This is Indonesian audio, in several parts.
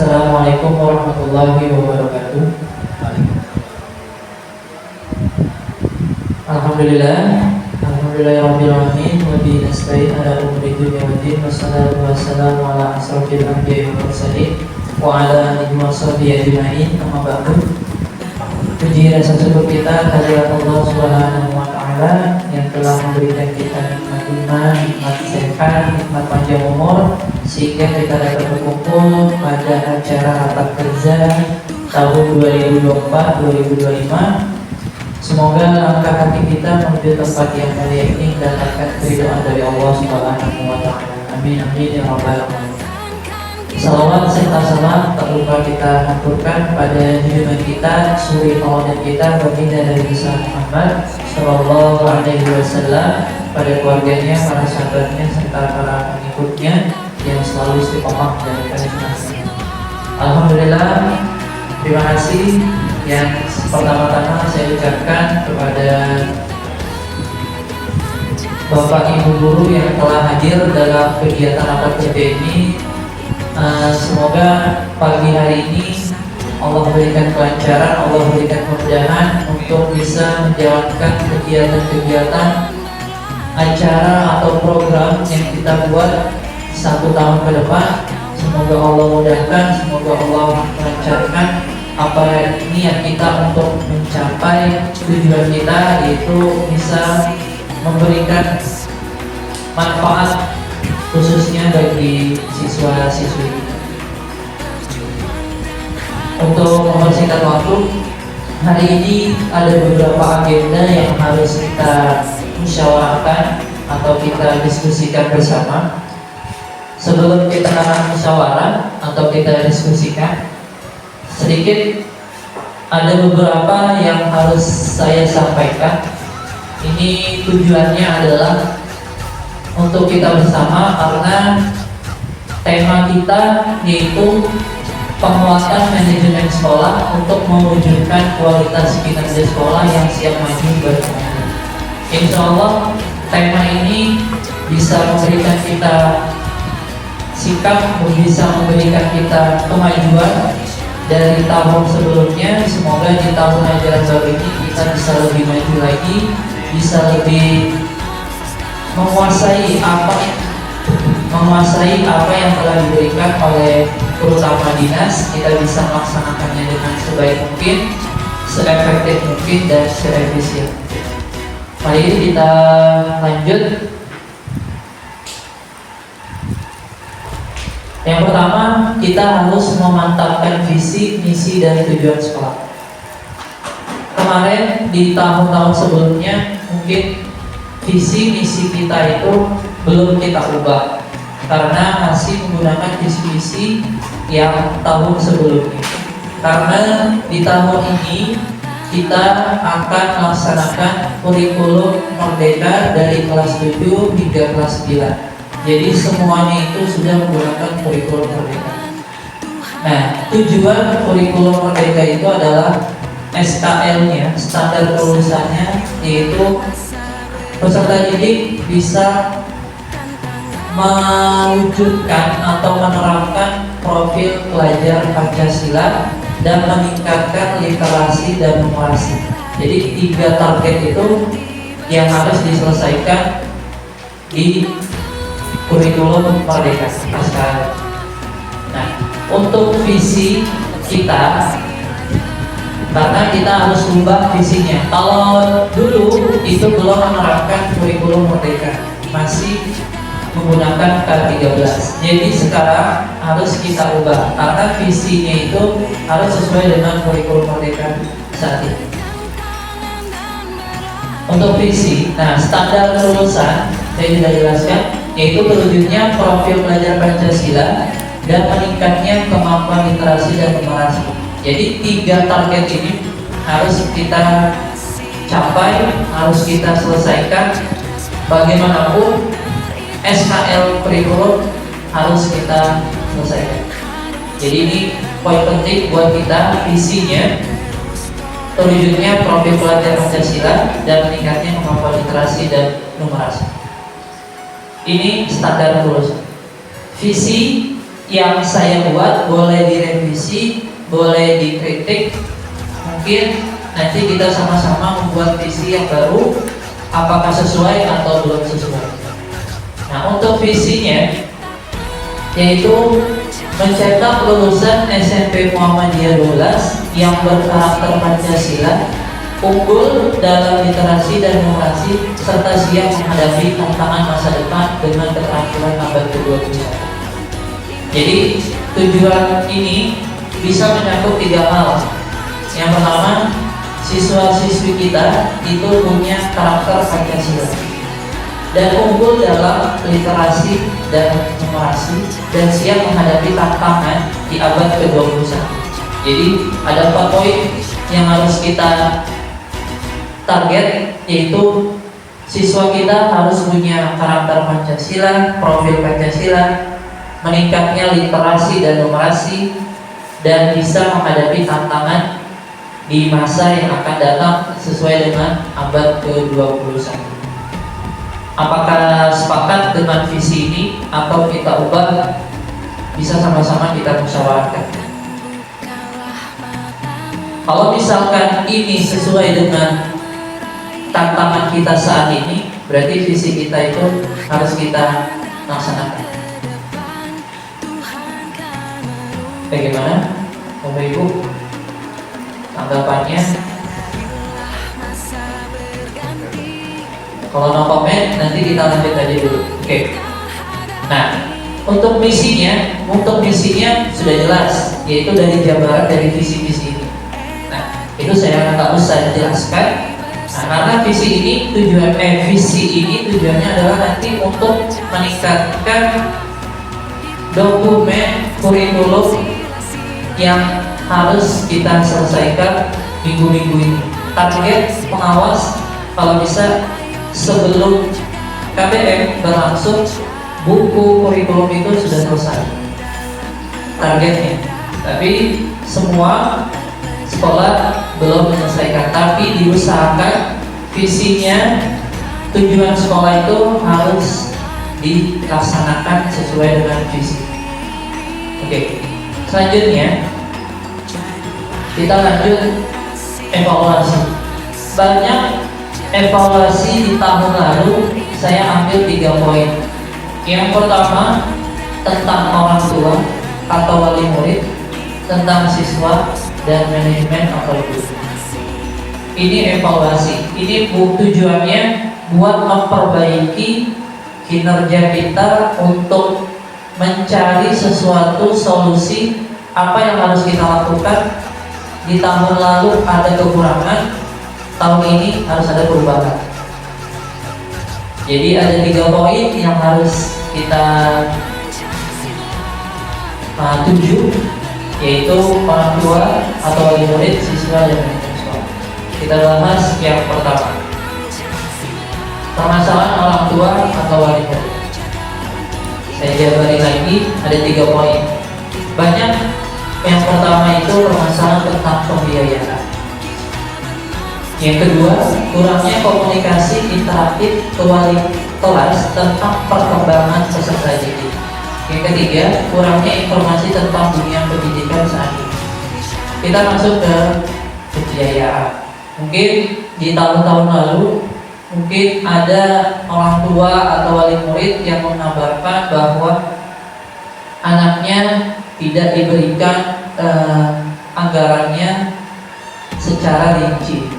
Assalamualaikum warahmatullahi wabarakatuh. Alhamdulillah, alhamdulillahirabbil alamin wa bihi nasta'in ala umuri dunya waddin wassalatu wassalamu ala asrofil anbiya'i wal mursalin wa ala alihi wa sahbihi ajma'in. Amma ba'du. Puji dan syukur kita kehadirat Allah Subhanahu wa taala yang telah memberikan kita nikmat iman, nikmat sehat, nikmat panjang umur sehingga kita dapat berkumpul pada acara rapat kerja tahun 2024-2025. Semoga langkah kaki kita menuju tempat yang mulia ini mendapatkan keridhaan dari Allah Subhanahu wa taala. Amin amin ya rabbal alamin. Salawat serta salam tak lupa kita haturkan pada junjungan kita, suri tauladan kita, baginda Nabi Muhammad sallallahu alaihi wasallam, pada keluarganya, para sahabatnya serta para pengikutnya yang selalu istiqomah dari sunnah. Alhamdulillah, terima kasih yang pertama-tama saya ucapkan kepada Bapak Ibu guru yang telah hadir dalam kegiatan rapat kerja ini. Semoga pagi hari ini Allah berikan kelancaran, Allah berikan kemudahan untuk bisa menjalankan kegiatan-kegiatan acara atau program yang kita buat 1 tahun ke depan. Semoga Allah mudahkan, semoga Allah melancarkan apa niat kita untuk mencapai tujuan kita, yaitu bisa memberikan manfaat khususnya bagi siswa-siswi. Untuk mempersingkat waktu, hari ini ada beberapa agenda yang harus kita musyawarahkan atau kita diskusikan bersama. Sebelum kita musyawarah atau kita diskusikan, sedikit ada beberapa yang harus saya sampaikan. Ini tujuannya adalah untuk kita bersama, karena tema kita yaitu penguatan manajemen sekolah untuk mewujudkan kualitas kinerja sekolah yang siap maju berkembang. Insya Allah tema ini bisa memberikan kita sikap, bisa memberikan kita kemajuan dari tahun sebelumnya. Semoga di tahun ajaran baru ini kita bisa lebih maju lagi, bisa lebih menguasai apa yang telah diberikan oleh terutama dinas. Kita bisa melaksanakannya dengan sebaik mungkin, seefektif mungkin, dan seefisien. Mari kita lanjut. Yang pertama, kita harus memantapkan visi, misi, dan tujuan sekolah. Kemarin di tahun-tahun sebelumnya mungkin visi misi kita itu belum kita ubah karena masih menggunakan visi-misi yang tahun sebelumnya. Karena di tahun ini kita akan melaksanakan kurikulum merdeka dari kelas 7 hingga kelas 9. Jadi semuanya itu sudah menggunakan kurikulum merdeka. Nah, tujuan kurikulum merdeka itu adalah SKL-nya, standar kelulusannya, yaitu peserta didik bisa mewujudkan atau menerapkan profil pelajar Pancasila dan meningkatkan literasi dan numerasi. Jadi 3 target itu yang harus diselesaikan di kurikulum merdeka SKL. Nah, untuk visi kita, karena kita harus ubah visinya. Kalau dulu itu belum menerapkan kurikulum merdeka, masih menggunakan K13. Jadi sekarang harus kita ubah karena visinya itu harus sesuai dengan kurikulum merdeka saat ini. Untuk visi, nah standar kelulusan saya sudah jelaskan, yaitu terwujudnya profil pelajar Pancasila dan meningkatnya kemampuan literasi dan numerasi. Jadi 3 target ini harus kita capai, harus kita selesaikan. Bagaimanapun SKL kurikulum harus kita selesaikan. Jadi ini poin penting buat kita, visinya terwujudnya profil pelajar Pancasila dan meningkatnya kemampuan literasi dan numerasi. Ini standar kelulusan. Visi yang saya buat boleh direvisi, boleh dikritik. Mungkin nanti kita sama-sama membuat visi yang baru, apakah sesuai atau belum sesuai. Nah, untuk visinya yaitu mencetak lulusan SMP Muhammadiyah 12 yang berkarakter Pancasila, unggul dalam literasi dan numerasi, serta siap menghadapi tantangan masa depan dengan keterampilan abad ke-21. Jadi tujuan ini bisa menyangkut 3 hal. Yang pertama, siswa-siswi kita itu punya karakter Pancasila dan unggul dalam literasi dan numerasi, dan siap menghadapi tantangan di abad ke-21. Jadi ada 4 poin yang harus kita target, yaitu siswa kita harus punya karakter Pancasila, profil Pancasila, meningkatnya literasi dan numerasi, dan bisa menghadapi tantangan di masa yang akan datang sesuai dengan abad ke-21. Apakah sepakat dengan visi ini atau kita ubah? Bisa sama-sama kita musyawarahkan. Kalau misalkan ini sesuai dengan tantangan kita saat ini, berarti visi kita itu harus kita laksanakan. Bagaimana, Bapak Ibu, tanggapannya? Kalau no comment, nanti kita lanjut aja dulu. Oke. Nah, untuk misinya sudah jelas, yaitu dari jabaran dari visi-visi ini. Nah, itu saya nggak usah jelaskan. Nah, karena visi ini tujuannya adalah nanti untuk meningkatkan dokumen kurikulum yang harus kita selesaikan minggu-minggu ini. Target pengawas kalau bisa sebelum KBM berlangsung, buku kurikulum itu sudah selesai targetnya. Tapi semua sekolah belum menyelesaikan, tapi diusahakan visinya, tujuan sekolah itu harus dilaksanakan sesuai dengan visi. Oke, selanjutnya kita lanjut evaluasi. Banyak evaluasi di tahun lalu saya ambil 3 poin. Yang pertama tentang orang tua atau wali murid, tentang siswa, dan manajemen atau guru. Ini evaluasi. Ini tujuannya buat memperbaiki kinerja kita untuk mencari sesuatu solusi apa yang harus kita lakukan. Di tahun lalu ada kekurangan, tahun ini harus ada perubahan. Jadi ada 3 poin yang harus kita tuju, yaitu orang tua atau wali murid, siswa, dan manajemen sekolah. Kita bahas yang pertama, permasalahan orang tua atau wali murid. Saya jabarin lagi, ada 3 poin. Banyak. Yang pertama itu permasalahan tentang pembiayaan. Yang kedua, kurangnya komunikasi interaktif ke wali kelas tentang perkembangan peserta didik. Yang ketiga, kurangnya informasi tentang dunia pendidikan saat ini. Kita masuk ke pembiayaan. Mungkin di tahun-tahun lalu, mungkin ada orang tua atau wali murid yang mengabarkan bahwa anaknya tidak diberikan anggarannya secara rinci.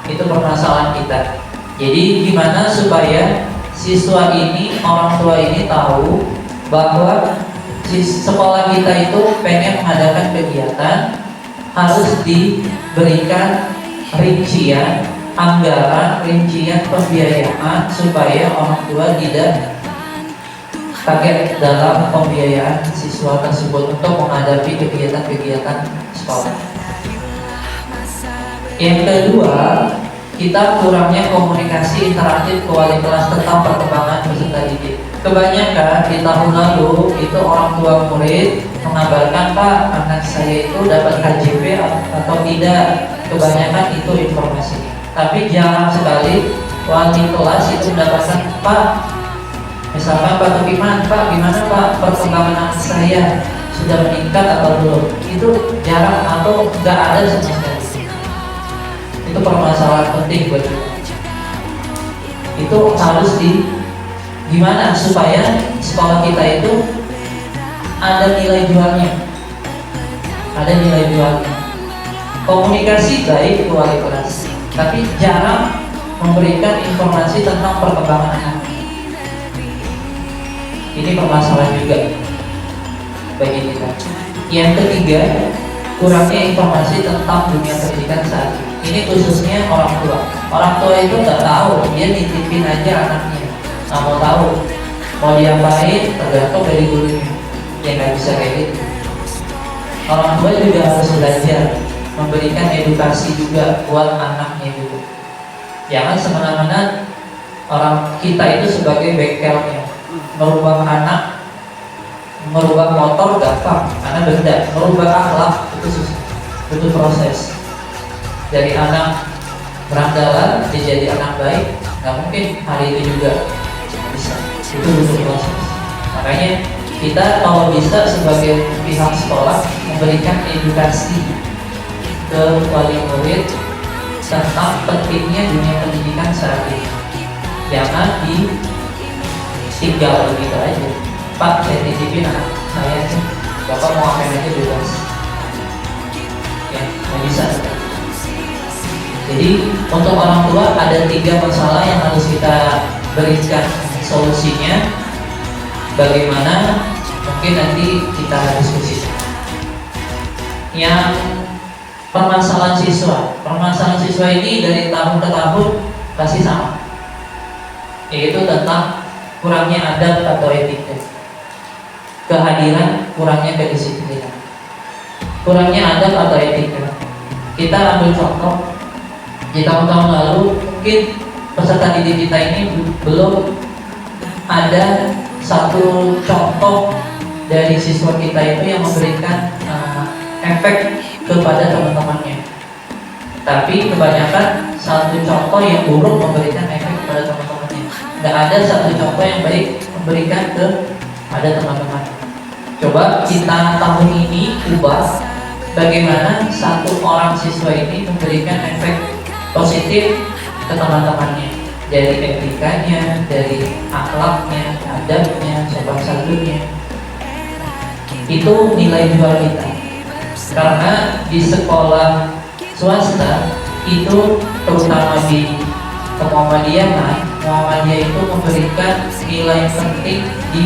Itu permasalahan kita. Jadi gimana supaya siswa ini, orang tua ini tahu bahwa sekolah kita itu pengen mengadakan kegiatan, harus diberikan rincian anggaran, rincian pembiayaan, supaya orang tua tidak kaget dalam pembiayaan siswa tersebut untuk menghadapi kegiatan-kegiatan sekolah. Yang kedua, kita kurangnya komunikasi interaktif ke wali kelas tentang perkembangan peserta didik. Kebanyakan di tahun lalu itu orang tua murid mengabarkan, Pak, anak saya itu dapat KJP atau tidak. Kebanyakan itu informasinya. Tapi jarang sekali wali kelas itu mendapatkan, Pak, misalkan Pak Tukiman, Pak, gimana Pak perkembangan anak saya? sudah meningkat atau belum, itu jarang atau nggak ada sama sekali. Itu permasalahan penting buat kita. Itu harus gimana supaya sekolah kita itu ada nilai jualnya, ada nilai jualnya. Komunikasi baik ke wali kelas, tapi jarang memberikan informasi tentang perkembangan anak. Ini permasalahan juga bagi kita. Yang ketiga, kurangnya informasi tentang dunia pendidikan saat ini. Ini khususnya orang tua. Orang tua itu nggak tahu, dia nitipin aja anaknya, nggak mau tahu mau diapain, tergantung dari gurunya. Ya nggak bisa kayak gitu. Orang tua juga harus belajar memberikan edukasi juga buat anaknya juga. Jangan semena-mena orang kita itu sebagai bengkelnya. Merubah anak, merubah motor gampang karena benda, merubah akhlak itu susah, butuh proses. Dari anak berandalan dia jadi anak baik, nggak mungkin hari ini juga bisa. Itu butuh proses. Makanya kita kalau bisa sebagai pihak sekolah memberikan edukasi ke wali murid tentang pentingnya dunia pendidikan saat ini. Jangan tinggal begitu aja. Pak, saya titipin anak saya sih, bapak mau ngapain aja bebas. Ya, nggak bisa. Jadi untuk orang tua ada 3 masalah yang harus kita berikan solusinya. Bagaimana? Mungkin nanti kita diskusi. Yang permasalahan siswa ini dari tahun ke tahun pasti sama, yaitu tentang kurangnya adab atau etika, kehadiran kurangnya kedisiplinan, kurangnya adab atau etika. Kita ambil contoh di tahun-tahun lalu, mungkin peserta didik kita ini belum ada satu contoh dari siswa kita itu yang memberikan efek kepada teman-temannya. Tapi kebanyakan satu contoh yang buruk memberikan efek kepada teman-temannya. Nggak ada satu contoh yang baik memberikan kepada teman-teman. Coba kita tahun ini ubah bagaimana satu orang siswa ini memberikan efek positif ke teman-temannya, dari etikanya, dari akhlaknya, adabnya, sopan santunnya. Itu nilai jual kita. Karena di sekolah swasta itu, terutama di Muhammadiyah itu memberikan nilai penting di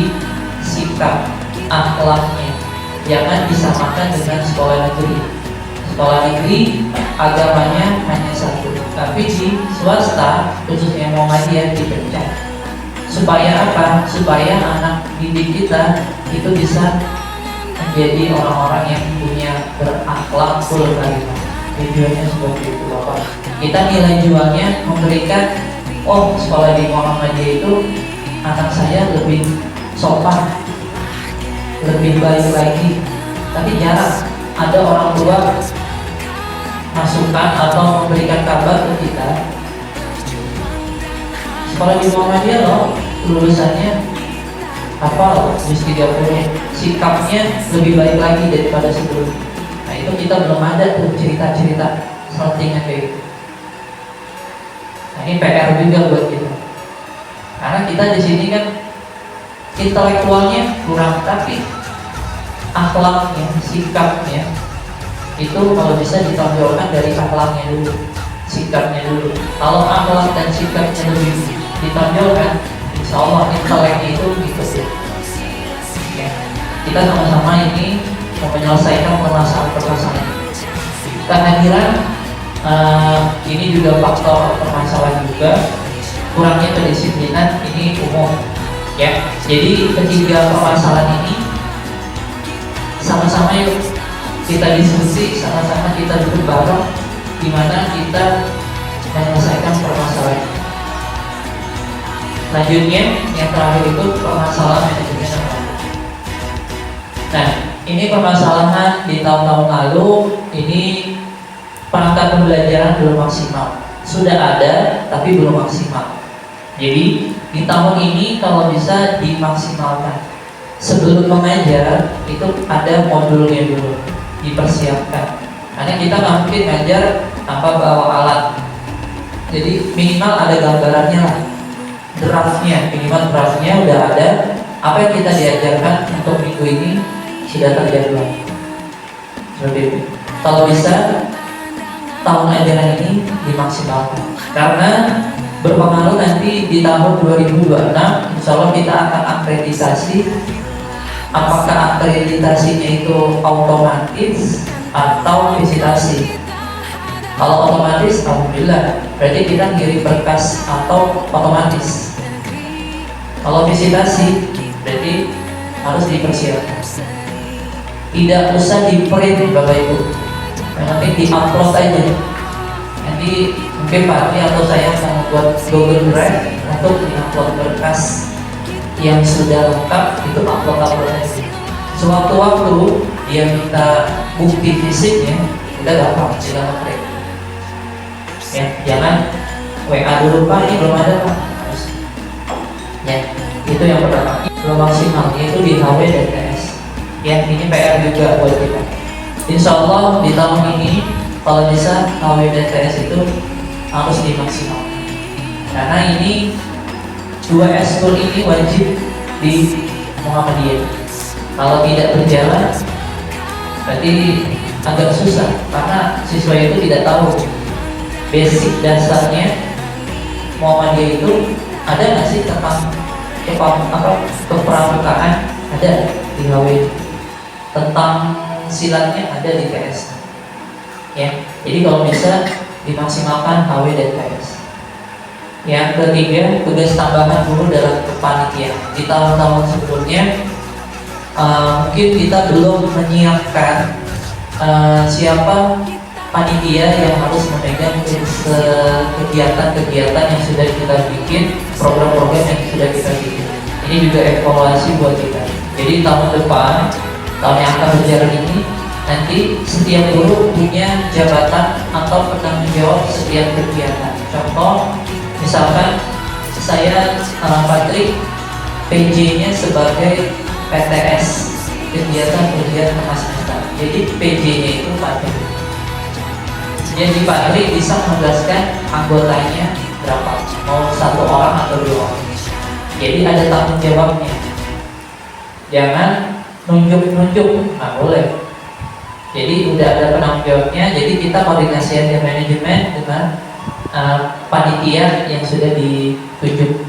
sikap akhlaknya. Jangan disamakan dengan sekolah negeri. Sekolah negeri agamanya hanya satu, tapi di swasta khususnya Muhammadiyah dipecah. Supaya apa? Supaya anak didik kita itu bisa menjadi orang-orang yang punya berakhlak karimah. Tujuannya seperti itu, Bapak. Kita nilai jualnya memberikan, oh sekolah di Muhammadiyah itu anak saya lebih sopan, lebih baik lagi. Tapi jarang ada orang tua masukan atau memberikan kabar ke kita, sekolah di Muhammadiyah loh lulusannya hafal juz 30, sikapnya lebih baik lagi daripada sebelumnya. Nah itu kita belum ada tuh cerita-cerita selentingan kayak gitu. Nah ini PR juga buat kita, karena kita di sini kan intelektualnya kurang, tapi akhlaknya, sikapnya itu kalau bisa ditonjolkan dari akhlaknya dulu, sikapnya dulu. Kalau akhlak dan sikapnya lebih ditonjolkan, insya Allah inteleknya itu gitu. Ya. Kita sama-sama ini mau menyelesaikan permasalahan-permasalahan. Kehadiran ini juga faktor permasalahan juga. Kurangnya kedisiplinan ini umum. Ya, jadi ketiga permasalahan ini sama-sama yuk kita diskusi, sama-sama kita duduk bareng gimana kita menyelesaikan permasalahan. Selanjutnya yang terakhir itu permasalahan manajemen anak. Nah, ini permasalahan di tahun-tahun lalu, ini perangkat pembelajaran belum maksimal. Sudah ada tapi belum maksimal. Jadi di tahun ini kalau bisa dimaksimalkan. sebelum mengajar itu ada modulnya dulu dipersiapkan, karena kita nggak mungkin ngajar tanpa bawa alat. Jadi minimal ada gambarannya lah, draftnya, minimal draftnya udah ada, apa yang kita diajarkan untuk minggu ini sudah terjadwal. Seperti itu. Kalau bisa tahun ajaran ini dimaksimalkan, karena berpengaruh nanti di tahun 2026 insya Allah kita akan akreditasi. Apakah akreditasinya itu otomatis atau visitasi? Kalau otomatis, alhamdulillah, berarti kita kirim berkas atau otomatis. Kalau visitasi, berarti harus dipersiapkan. Tidak usah di print Bapak Ibu, yang penting di upload aja. Nanti mungkin Pak Ali atau saya akan membuat Google Drive untuk di-upload berkas yang sudah lengkap, itu upload aja. Sewaktu-waktu dia minta bukti fisiknya, udah gampang, tinggal nge-print. Ya, jangan WA dulu Pak, ini belum ada Pak. Ya, itu yang pertama. Belum maksimal, itu di HW dan TS. Ya, ini PR juga buat kita. Insya Allah di tahun ini kalau bisa HW dan TS itu harus dimaksimalkan. Karena ini 2 eskul ini wajib di Muhammadiyah. Kalau tidak berjalan, berarti agak susah, karena siswa itu tidak tahu basic dasarnya Muhammadiyah itu ada nggak sih tentang kepramukaan, ada di HW, tentang silatnya ada di TS. Ya, jadi kalau bisa dimaksimalkan HW dan TS. Yang ketiga, tugas tambahan guru dalam kepanitiaan. Di tahun-tahun sebelumnya mungkin kita belum menyiapkan siapa panitia yang harus memegang kegiatan-kegiatan yang sudah kita bikin, program-program yang sudah kita bikin. Ini juga evaluasi buat kita. Jadi tahun depan, tahun yang akan berjalan ini, nanti setiap guru punya jabatan atau penanggung jawab setiap kegiatan. Contoh, misalkan saya Patrik, PJ-nya sebagai PTS, kegiatan kemahasiswaan. Jadi PJ-nya itu Patrik. Jadi Patrik bisa menjelaskan anggotanya berapa, mau 1 orang atau 2 orang. Jadi ada tanggung jawabnya. Jangan nunjuk-nunjuk, nggak boleh. Jadi udah ada penanggung jawabnya. Jadi kita koordinasi aja manajemen dengan panitia yang sudah ditunjuk,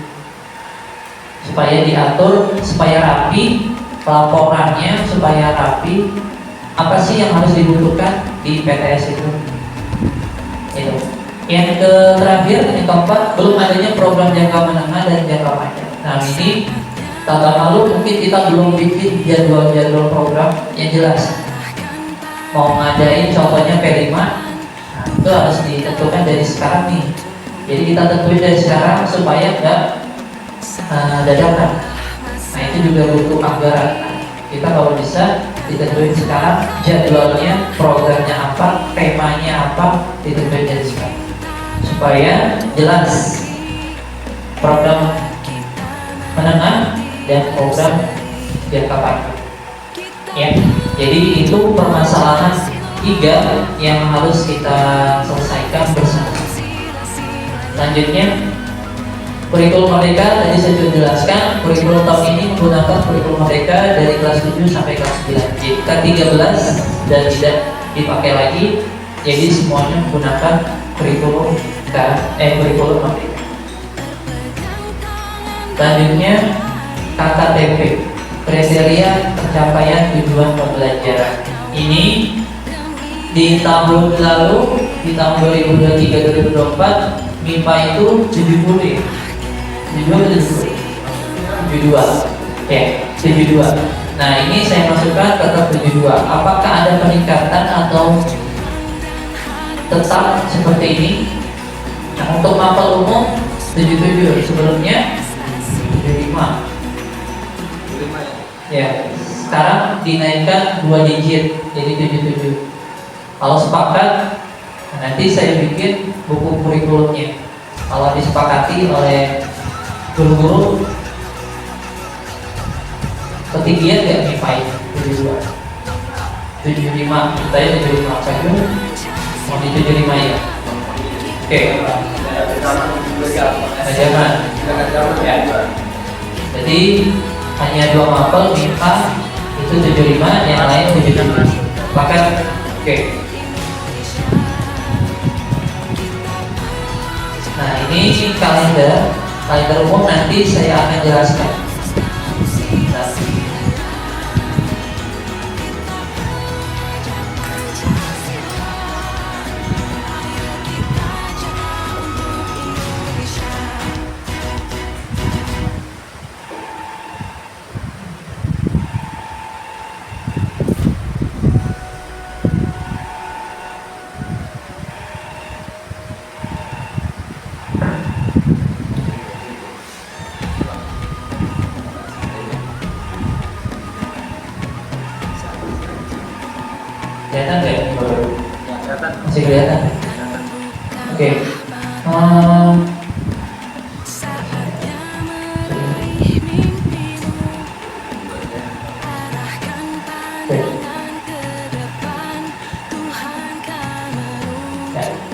supaya diatur, supaya rapi laporannya, supaya rapi apa sih yang harus dibutuhkan di PTS itu. Itu. Yang terakhir, yang keempat, belum adanya program jangka menengah dan jangka panjang. Nah ini tahun lalu mungkin kita belum bikin jadwal program yang jelas. Mau ngadain contohnya P5, nah, itu harus ditentukan dari sekarang nih. Jadi kita tentuin dari sekarang supaya nggak dadakan. Nah itu juga butuh anggaran. Nah, kita kalau bisa ditentuin sekarang jadwalnya, programnya apa, temanya apa, ditentuin dari sekarang supaya jelas program menengah dan program jangka panjang. Ya, jadi itu permasalahan 3 yang harus kita selesaikan bersama. Selanjutnya, kurikulum Merdeka tadi saya sudah jelaskan. Kurikulum tahun ini menggunakan kurikulum Merdeka dari kelas 7 sampai kelas 9. Jadi K13 dan tidak dipakai lagi. Jadi semuanya menggunakan kurikulum Merdeka. Selanjutnya KKTP, kriteria pencapaian tujuan pembelajaran. Ini di tahun lalu, di tahun 2023-2024 MIPA itu 70 ya? 72 ya, 72. Nah ini saya masukkan tetap 72. Apakah ada peningkatan atau tetap seperti ini? Nah, untuk mapel umum 77, sebelumnya 75. Ya, sekarang dinaikkan 2 digit jadi 77. Kalau sepakat, nanti saya bikin buku kurikulumnya. Kalau disepakati oleh guru-guru, ketinggian nggak nih 5 72 75 kita ya 75 apa itu mau di 75 ya. Oke, jangan ya. Jadi hanya dua mapel minta itu 75, yang lain 75. Bahkan oke. Nah ini kalender umum, nanti saya akan jelaskan. Nah, kelihatan nggak ya? Masih kelihatan? Oke. Ya.